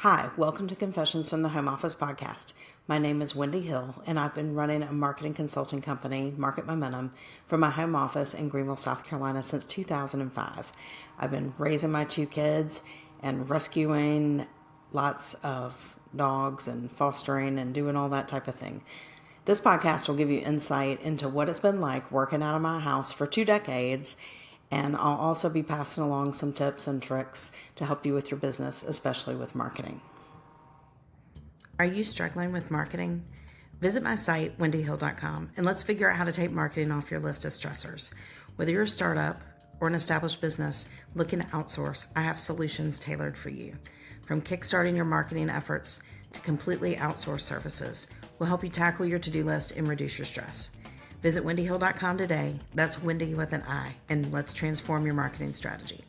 Hi, welcome to Confessions from the Home Office podcast. My name is Wendi Hill, and I've been running a marketing consulting company, Market Momentum, from my home office in Greenville, South Carolina since 2005. I've been raising my two kids and rescuing lots of dogs and fostering and doing all that type of thing. This podcast will give you insight into what it's been like working out of my house for 2 decades, and I'll also be passing along some tips and tricks to help you with your business, especially with marketing. Are you struggling with marketing? Visit my site, wendyhill.com, and let's figure out how to take marketing off your list of stressors. Whether you're a startup or an established business looking to outsource, I have solutions tailored for you. From kickstarting your marketing efforts to completely outsourced services, we'll help you tackle your to-do list and reduce your stress. Visit wendyhill.com today. That's Wendi with an I, and let's transform your marketing strategy.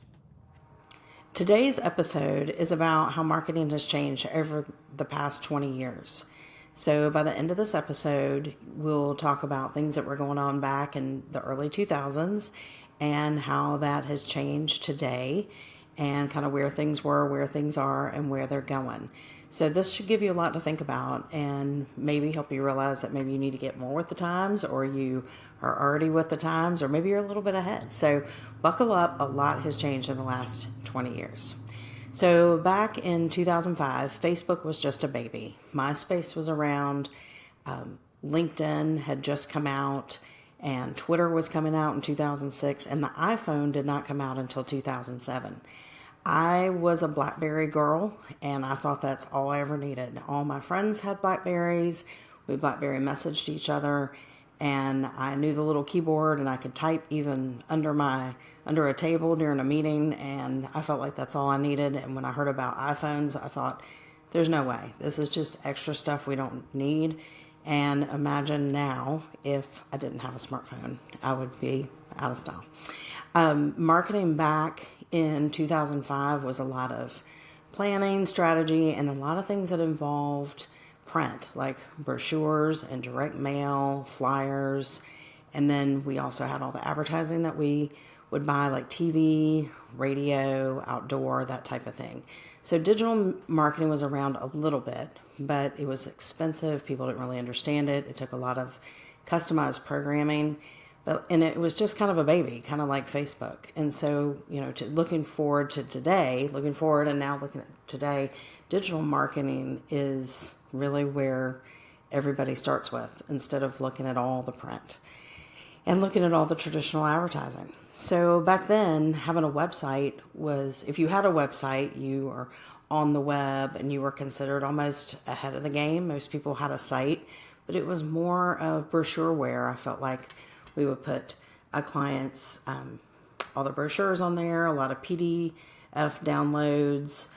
Today's episode is about how marketing has changed over the past 20 years. So by the end of this episode, we'll talk about things that were going on back in the early 2000s and how that has changed today and kind of where things were, where things are, and where they're going. So this should give you a lot to think about and maybe help you realize that maybe you need to get more with the times, or you are already with the times, or maybe you're a little bit ahead. So buckle up. A lot has changed in the last 20 years. So back in 2005, Facebook was just a baby. MySpace was around. LinkedIn had just come out, and Twitter was coming out in 2006, and the iPhone did not come out until 2007. I was a BlackBerry girl, and I thought that's all I ever needed. All my friends had BlackBerries. We BlackBerry messaged each other, and I knew the little keyboard, and I could type even under a table during a meeting, and I felt like that's all I needed. And when I heard about iPhones, I thought, there's no way. This is just extra stuff we don't need. And imagine now, if I didn't have a smartphone, I would be out of style. Marketing back in 2005 was a lot of planning, strategy, and a lot of things that involved print, like brochures and direct mail, flyers. And then we also had all the advertising that we would buy, like TV, radio, outdoor, that type of thing. So digital marketing was around a little bit, but it was expensive. People didn't really understand it. It took a lot of customized programming. And it was just kind of a baby, kind of like Facebook. And so, looking forward and now looking at today, digital marketing is really where everybody starts with, instead of looking at all the print and looking at all the traditional advertising. So back then, having a website was, if you had a website, you were on the web and you were considered almost ahead of the game. Most people had a site, but it was more of brochureware. I felt like we would put a client's, all the brochures on there, a lot of PDF downloads.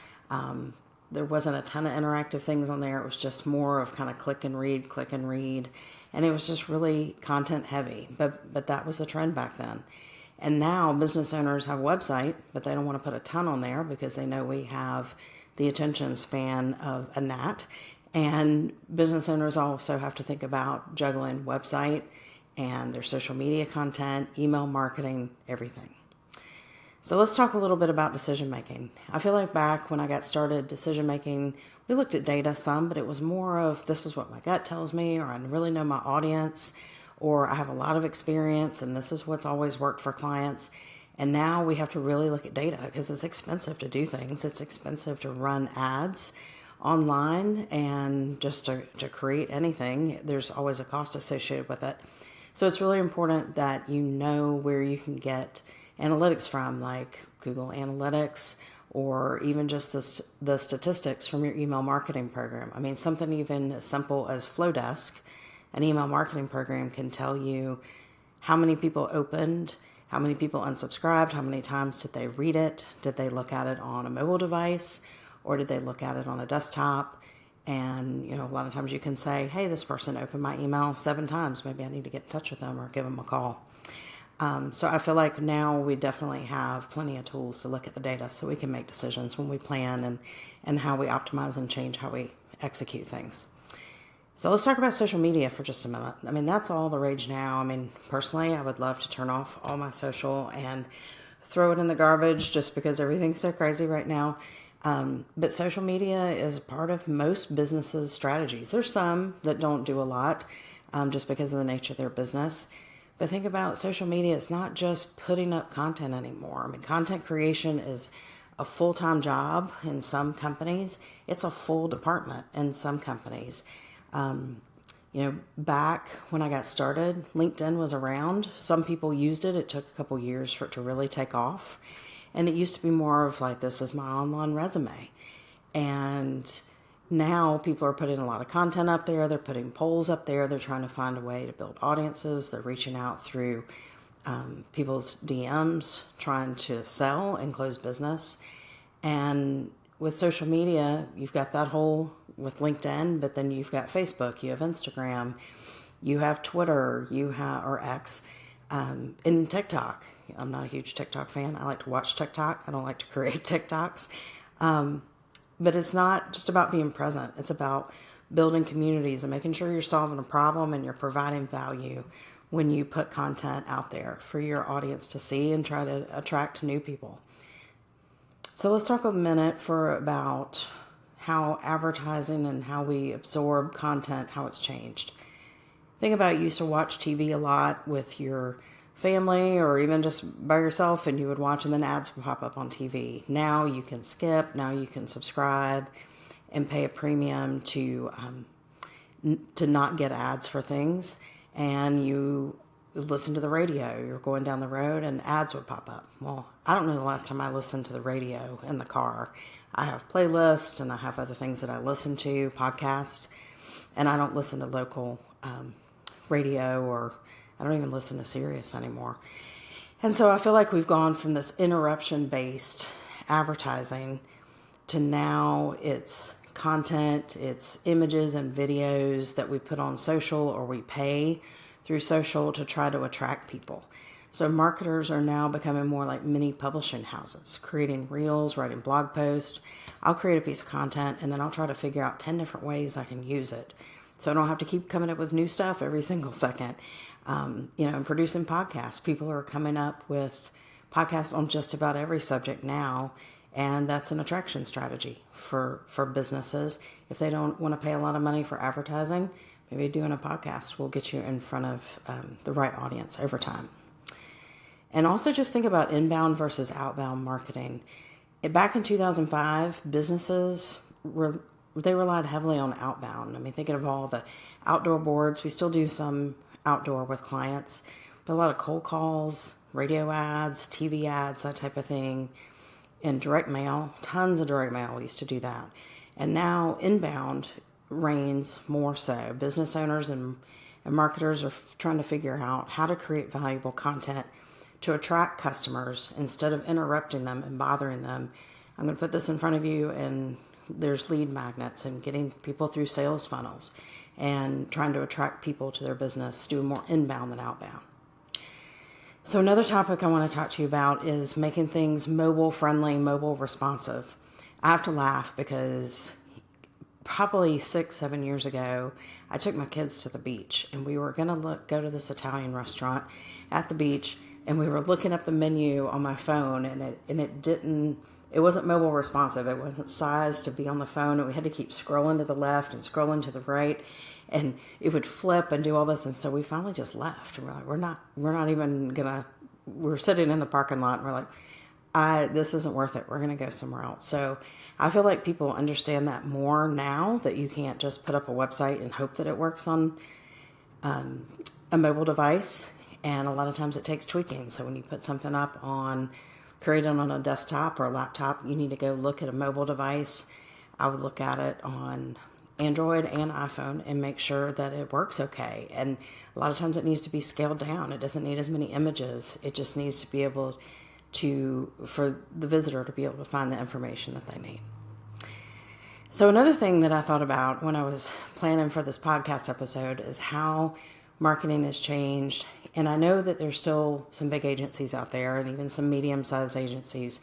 There wasn't a ton of interactive things on there. It was just more of kind of click and read. And it was just really content heavy. But that was a trend back then. And now business owners have a website, but they don't want to put a ton on there because they know we have the attention span of a gnat. And business owners also have to think about juggling website and their social media content, email marketing, everything. So let's talk a little bit about decision making. I feel like back when I got started decision making, we looked at data some, but it was more of, this is what my gut tells me, or I really know my audience, or I have a lot of experience and this is what's always worked for clients. And now we have to really look at data because it's expensive to do things. It's expensive to run ads online, and just to create anything, there's always a cost associated with it. So it's really important that you know where you can get analytics from, like Google Analytics, or even just the statistics from your email marketing program. I mean, something even as simple as Flowdesk, an email marketing program, can tell you how many people opened, how many people unsubscribed, how many times did they read it, did they look at it on a mobile device, or did they look at it on a desktop. And, a lot of times you can say, hey, this person opened my email 7 times. Maybe I need to get in touch with them or give them a call. So I feel like now we definitely have plenty of tools to look at the data so we can make decisions when we plan and how we optimize and change how we execute things. So let's talk about social media for just a minute. I mean, that's all the rage now. I mean, personally, I would love to turn off all my social and throw it in the garbage just because everything's so crazy right now. But social media is a part of most businesses' strategies. There's some that don't do a lot just because of the nature of their business. But think about social media. It's not just putting up content anymore. I mean, content creation is a full-time job in some companies. It's a full department in some companies. Back when I got started, LinkedIn was around. Some people used it. It took a couple years for it to really take off. And it used to be more of like, this is my online resume. And now people are putting a lot of content up there. They're putting polls up there. They're trying to find a way to build audiences. They're reaching out through people's DMs, trying to sell and close business. And with social media, you've got that whole, with LinkedIn, but then you've got Facebook, you have Instagram, you have Twitter, or X, and TikTok. I'm not a huge TikTok fan. I like to watch TikTok. I don't like to create TikToks. But it's not just about being present. It's about building communities and making sure you're solving a problem and you're providing value when you put content out there for your audience to see and try to attract new people. So let's talk a minute about how advertising and how we absorb content, how it's changed. Think about, you used to watch TV a lot with your family or even just by yourself, and you would watch and then ads would pop up on TV. Now you can skip, now you can subscribe and pay a premium to not get ads for things. And you listen to the radio, you're going down the road and ads would pop up. Well, I don't know the last time I listened to the radio in the car. I have playlists and I have other things that I listen to, podcasts, and I don't listen to local radio, or I don't even listen to Sirius anymore. And so I feel like we've gone from this interruption-based advertising to now it's content, it's images and videos that we put on social or we pay through social to try to attract people. So marketers are now becoming more like mini publishing houses, creating reels, writing blog posts. I'll create a piece of content and then I'll try to figure out 10 different ways I can use it. So I don't have to keep coming up with new stuff every single second. And producing podcasts. People are coming up with podcasts on just about every subject now. And that's an attraction strategy for businesses. If they don't want to pay a lot of money for advertising, maybe doing a podcast will get you in front of the right audience over time. And also just think about inbound versus outbound marketing. Back in 2005, businesses relied heavily on outbound. I mean, thinking of all the outdoor boards, we still do some outdoor with clients, but a lot of cold calls, radio ads, TV ads, that type of thing, and direct mail, tons of direct mail. We used to do that. And now inbound reigns more so. Business owners and marketers are trying to figure out how to create valuable content to attract customers instead of interrupting them and bothering them. I'm going to put this in front of you, and there's lead magnets and getting people through sales funnels and trying to attract people to their business, doing more inbound than outbound. So another topic I want to talk to you about is making things mobile friendly, mobile responsive. I have to laugh because probably 6-7 years ago, I took my kids to the beach and we were going to go to this Italian restaurant at the beach, and we were looking up the menu on my phone, and it wasn't mobile responsive. It wasn't sized to be on the phone, and we had to keep scrolling to the left and scrolling to the right, and it would flip and do all this. And so we finally just left. We're like, we're not even gonna. We're sitting in the parking lot, and we're like, this isn't worth it. We're gonna go somewhere else. So I feel like people understand that more now, that you can't just put up a website and hope that it works on a mobile device. And a lot of times it takes tweaking. So when you put something up created on a desktop or a laptop, you need to go look at a mobile device. I would look at it on Android and iPhone and make sure that it works okay. And a lot of times it needs to be scaled down. It doesn't need as many images. It just needs to be able for the visitor to be able to find the information that they need. So another thing that I thought about when I was planning for this podcast episode is how marketing has changed. And I know that there's still some big agencies out there and even some medium-sized agencies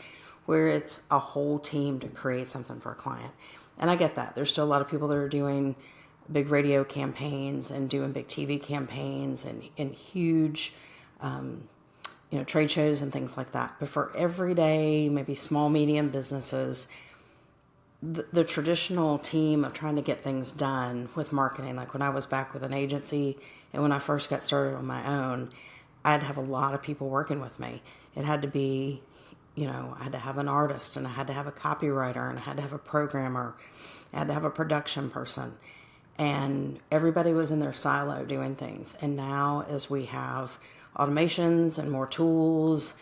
where it's a whole team to create something for a client. And I get that. There's still a lot of people that are doing big radio campaigns and doing big TV campaigns and huge, trade shows and things like that. But for everyday, maybe small, medium businesses, the traditional team of trying to get things done with marketing, like when I was back with an agency and when I first got started on my own, I'd have a lot of people working with me. It had to be, I had to have an artist, and I had to have a copywriter, and I had to have a programmer, I had to have a production person. And everybody was in their silo doing things. And now, as we have automations and more tools,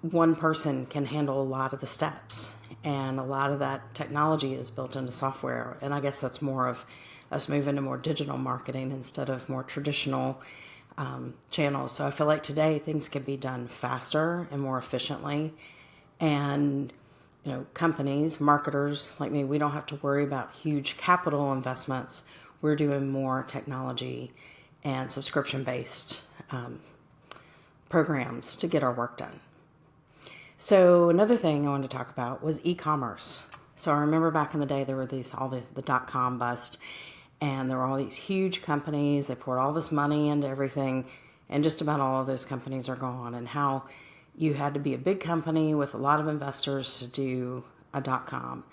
one person can handle a lot of the steps, and a lot of that technology is built into software. And I guess that's more of us moving to more digital marketing instead of more traditional channels. So I feel like today things can be done faster and more efficiently. And companies, marketers like me, we don't have to worry about huge capital investments. We're doing more technology and subscription-based programs to get our work done. So another thing I wanted to talk about was e-commerce. So I remember back in the day, there were the dot-com bust, and there were all these huge companies. They poured all this money into everything, and just about all of those companies are gone, and how you had to be a big company with a lot of investors to do a .com.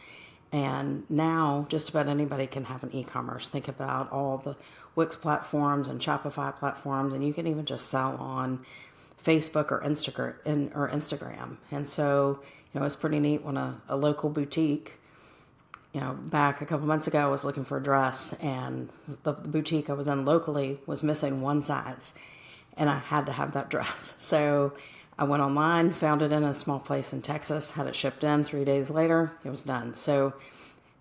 And now just about anybody can have an e-commerce. Think about all the Wix platforms and Shopify platforms, and you can even just sell on Facebook or Instagram. And so, it's pretty neat when a local boutique, back a couple months ago, I was looking for a dress, and the boutique I was in locally was missing one size, and I had to have that dress. So I went online, found it in a small place in Texas, had it shipped in 3 days later, it was done. So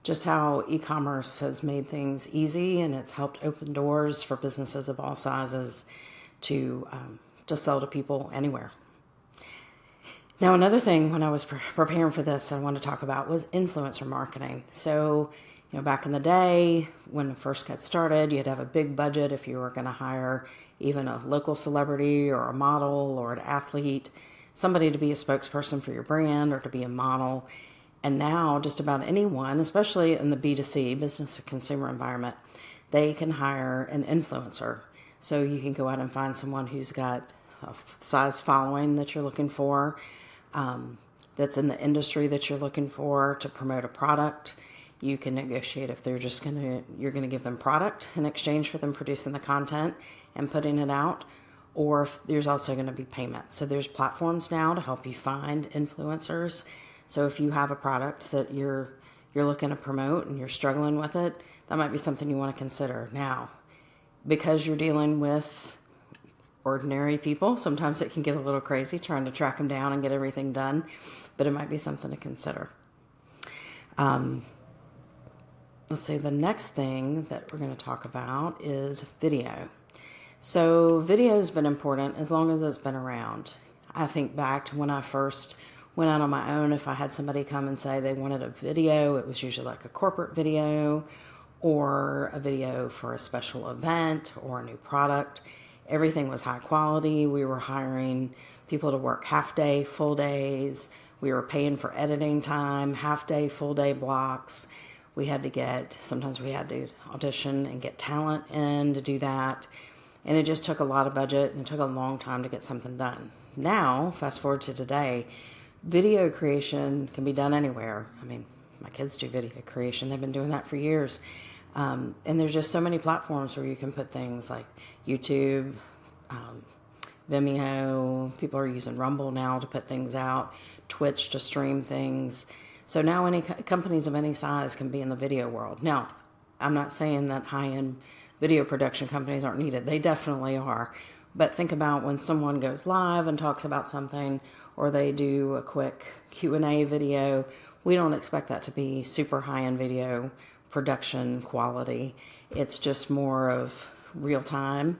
just how e-commerce has made things easy, and it's helped open doors for businesses of all sizes to sell to people anywhere. Now, another thing when I was preparing for this I wanted to talk about was influencer marketing. So, back in the day when it first got started, you had to have a big budget if you were going to hire even a local celebrity or a model or an athlete, somebody to be a spokesperson for your brand or to be a model. And now just about anyone, especially in the B2C, business to consumer environment, they can hire an influencer. So you can go out and find someone who's got a size following that you're looking for, that's in the industry that you're looking for to promote a product. You can negotiate if you're going to give them product in exchange for them producing the content and putting it out, or if there's also going to be payment. So there's platforms now to help you find influencers. So if you have a product that you're looking to promote and you're struggling with it, that might be something you want to consider. Now, because you're dealing with ordinary people, sometimes it can get a little crazy trying to track them down and get everything done, but it might be something to consider. Let's see, the next thing that we're going to talk about is video. So video has been important as long as it's been around. I think back to when I first went out on my own. If I had somebody come and say they wanted a video, it was usually like a corporate video or a video for a special event or a new product. Everything was high quality. We were hiring people to work half day, full days. We were paying for editing time, half day, full day blocks. Sometimes we had to audition and get talent in to do that. And it just took a lot of budget, and it took a long time to get something done. Now, fast forward to today, video creation can be done anywhere. I mean, my kids do video creation. They've been doing that for years. And there's just so many platforms where you can put things like YouTube, Vimeo. People are using Rumble now to put things out, Twitch to stream things. So now any companies of any size can be in the video world. Now, I'm not saying that high-end video production companies aren't needed. They definitely are. But think about when someone goes live and talks about something, or they do a quick Q&A video. We don't expect that to be super high-end video production quality. It's just more of real time.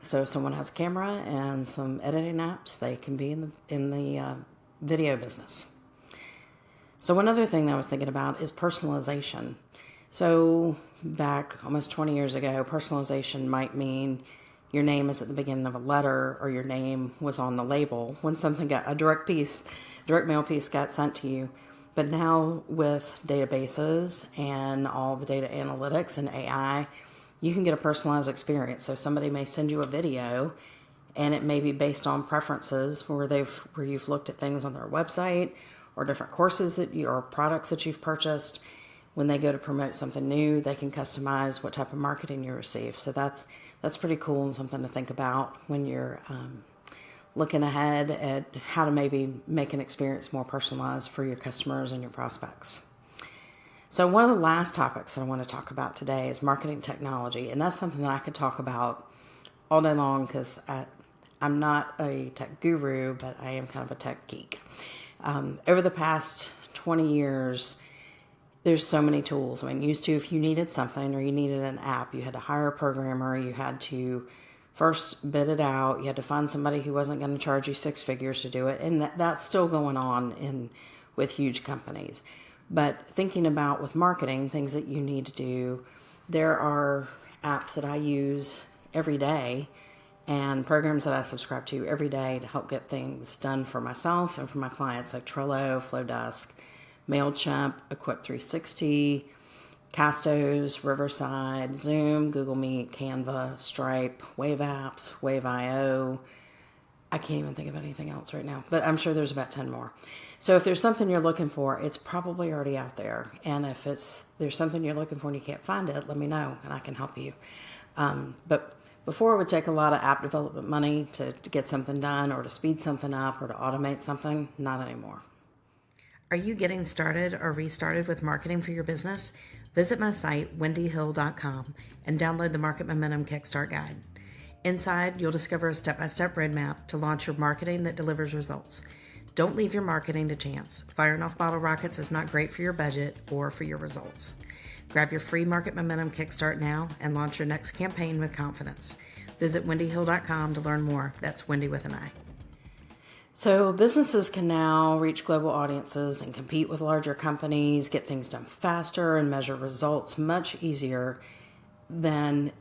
So if someone has a camera and some editing apps, they can be in the video business. So one other thing that I was thinking about is personalization. So back almost 20 years ago, personalization might mean your name is at the beginning of a letter, or your name was on the label when a direct mail piece got sent to you. But now with databases and all the data analytics and AI, you can get a personalized experience. So somebody may send you a video, and it may be based on preferences where you've looked at things on their website, or different courses or products that you've purchased. When they go to promote something new, they can customize what type of marketing you receive. So that's pretty cool and something to think about when you're looking ahead at how to maybe make an experience more personalized for your customers and your prospects. So one of the last topics that I want to talk about today is marketing technology. And that's something that I could talk about all day long because I'm not a tech guru, but I am kind of a tech geek. Over the past 20 years, there's so many tools. I mean, used to, if you needed something or you needed an app, you had to hire a programmer, you had to first bid it out, you had to find somebody who wasn't going to charge you six figures to do it. And that's still going on with huge companies. But thinking about with marketing, things that you need to do, there are apps that I use every day and programs that I subscribe to every day to help get things done for myself and for my clients, like Trello, Flowdesk, MailChimp, Equip 360, Castos, Riverside, Zoom, Google Meet, Canva, Stripe, Wave Apps, Wave.io. I can't even think of anything else right now, but I'm sure there's about 10 more. So if there's something you're looking for, it's probably already out there. And if there's something you're looking for and you can't find it, let me know and I can help you. But before, it would take a lot of app development money to get something done or to speed something up or to automate something. Not anymore. Are you getting started or restarted with marketing for your business? Visit my site, wendyhill.com, and download the Market Momentum Kickstart Guide. Inside, you'll discover a step-by-step roadmap to launch your marketing that delivers results. Don't leave your marketing to chance. Firing off bottle rockets is not great for your budget or for your results. Grab your free Market Momentum Kickstart now and launch your next campaign with confidence. Visit wendyhill.com to learn more. That's Wendy with an I. So businesses can now reach global audiences and compete with larger companies, get things done faster, and measure results much easier than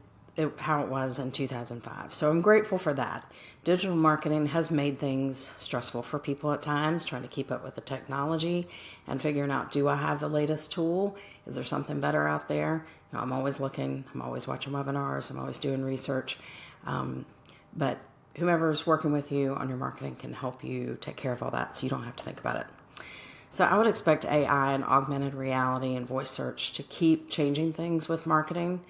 how it was in 2005. So I'm grateful for that. Digital marketing has made things stressful for people at times, trying to keep up with the technology and figuring out, do I have the latest tool? Is there something better out there? I'm always looking. I'm always watching webinars. I'm always doing research. But whomever's working with you on your marketing can help you take care of all that so you don't have to think about it. So I would expect AI and augmented reality and voice search to keep changing things with marketing.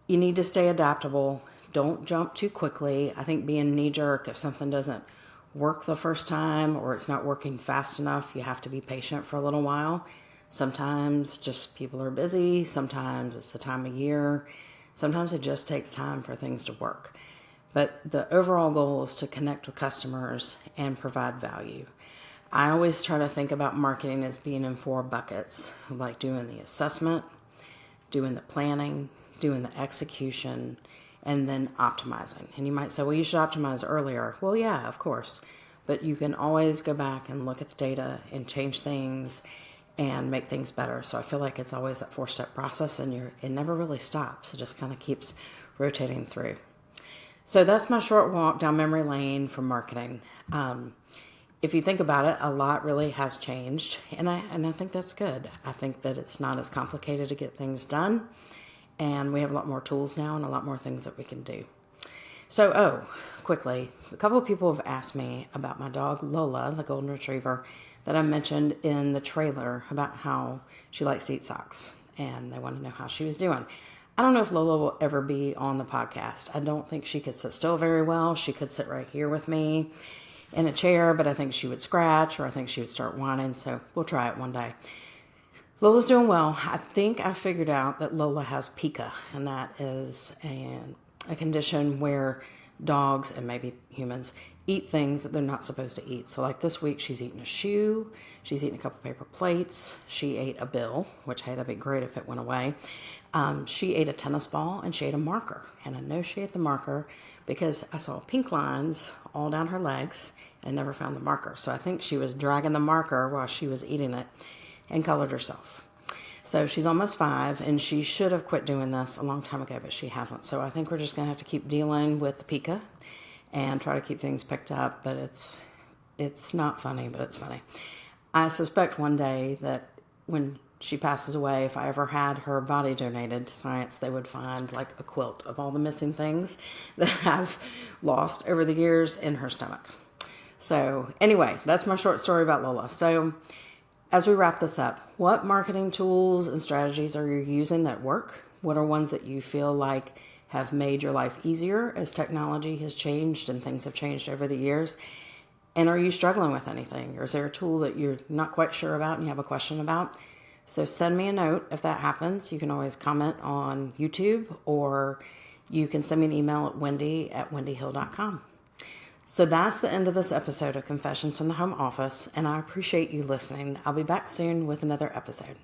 You need to stay adaptable. Don't jump too quickly. I think being knee-jerk, if something doesn't work the first time or it's not working fast enough, you have to be patient for a little while. Sometimes just people are busy. Sometimes it's the time of year. Sometimes it just takes time for things to work. But the overall goal is to connect with customers and provide value. I always try to think about marketing as being in 4 buckets, like doing the assessment, doing the planning, doing the execution, and then optimizing. And you might say, well, you should optimize earlier. Well, yeah, of course. But you can always go back and look at the data and change things and make things better. So I feel like it's always that 4-step process and it never really stops. It just kind of keeps rotating through. So that's my short walk down memory lane for marketing. If you think about it, a lot really has changed, and I think that's good. I think that it's not as complicated to get things done, and we have a lot more tools now and a lot more things that we can do. So, quickly, a couple of people have asked me about my dog Lola, the golden retriever, that I mentioned in the trailer about how she likes to eat socks, and they want to know how she was doing. I don't know if Lola will ever be on the podcast. I don't think she could sit still very well. She could sit right here with me in a chair, but I think she would scratch or I think she would start whining, so we'll try it one day. Lola's doing well. I think I figured out that Lola has pica, and that is a condition where dogs and maybe humans eat things that they're not supposed to eat. So like this week, she's eaten a shoe, she's eaten a couple paper plates, she ate a bill, which, hey, that'd be great if it went away. She ate a tennis ball and she ate a marker. And I know she ate the marker because I saw pink lines all down her legs and never found the marker. So I think she was dragging the marker while she was eating it and colored herself. So she's almost 5 and she should have quit doing this a long time ago, but she hasn't. So I think we're just going to have to keep dealing with the pica and try to keep things picked up. But it's not funny, but it's funny. I suspect one day that when she passes away, if I ever had her body donated to science, they would find like a quilt of all the missing things that I've lost over the years in her stomach. So anyway, that's my short story about Lola. So as we wrap this up, what marketing tools and strategies are you using that work? What are ones that you feel like have made your life easier as technology has changed and things have changed over the years? And are you struggling with anything? Or is there a tool that you're not quite sure about and you have a question about? So send me a note if that happens. You can always comment on YouTube, or you can send me an email at wendy@wendyhill.com. So that's the end of this episode of Confessions from the Home Office, and I appreciate you listening. I'll be back soon with another episode.